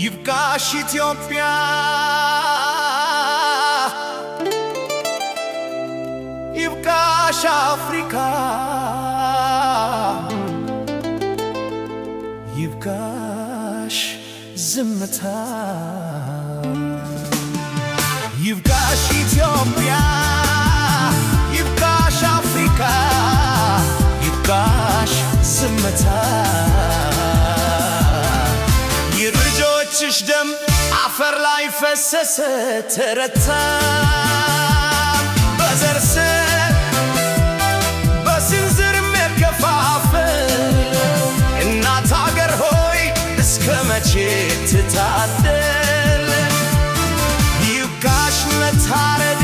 ይብቃሽ ኢትዮጵያ ይብቃሽ አፍሪካ ይብቃሽ ዝምታ ይብቃሽ ኢትዮጵያ ይብቃሽ አፍሪካ ይብቃሽ ዝምታ የልጆችሽ ደም አፈር ላይ ፈሰሰ ተረታ በዘር ስር በስንዝር መከፋፈል እናት አገር ሆይ እስከ መቼ ትታደል ይብቃሽ መታረድ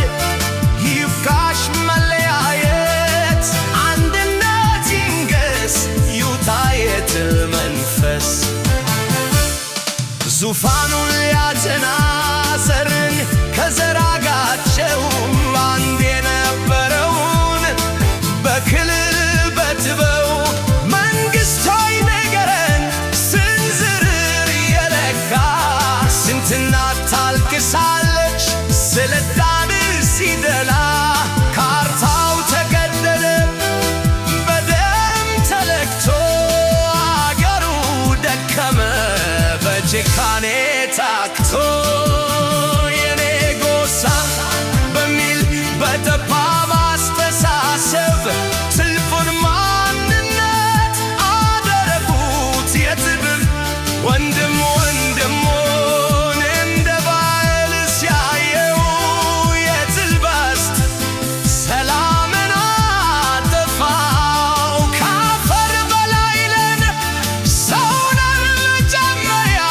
ይብቃሽ መለያየት አንድነት ይንገስ ይውጣ የትል መንፈስ ዙፋኑን ሊያጸና ዘርን ከዘራጋቸው አንድ የነበረውን በክልል በትበው መንግሥታዊ ነገረን ስንዝር የለካ ስንት እናት ታልቅሳለች ስልጣን ሲደላ ካርታው ተቀደደ በደም ተለክቶ አገሩ ደከመ ጭካኔ ታክቶ የኔ ጎሳ በሚል በጠባብ አስተሳሰብ ስልፉን ማንነት አደረጉት የትብብ ወንድም ወንድሙን እንደ ባል ሲያየው የትልበስት ሰላምን አጠፋው ካፈር በላይ ለን ሰውነን መጀመሪያ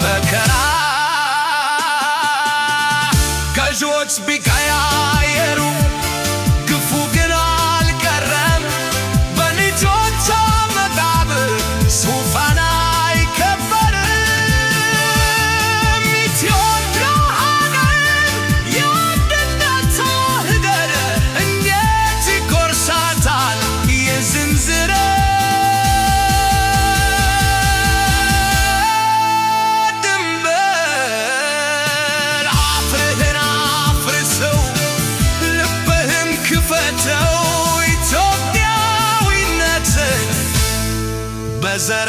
መከራ ገዦች ቢቀያየሩ ግፉ ግን አልቀረም በልጆቿ መቃብር ዙፋን አይከበርም ኢትዮጵያ ሀገር የአንድነት ሀገር እንዴት ይጎርሳታል የዝንዝር በዘር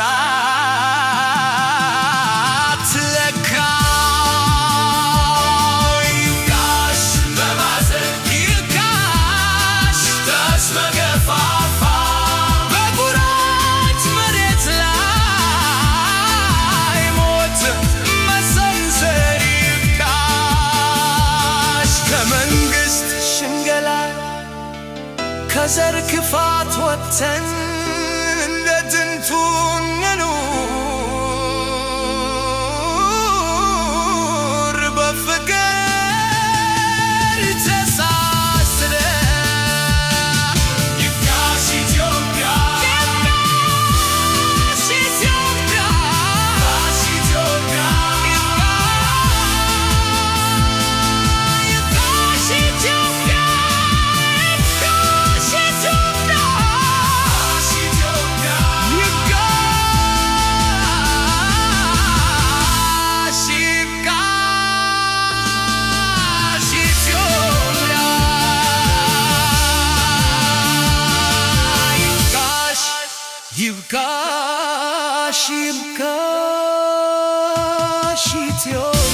አትለካው ይብቃሽ በማዘን ይብቃሽ ተስፋ መገፋፋት በኩራት መሬት ላይ ሞት መሰንዘር ይብቃሽ ከመንግሥት ሽንገላ ከዘር ክፋት ወጥተን እንኑር በፍቅር ተሳስረን ይብቃሽ ኢትዮጵያ ይብቃሽ ኢትዮጵያ ይብቃሽ ኢትዮጵያ ይብቃሽ ይብቃሽ ኢትዮጵያ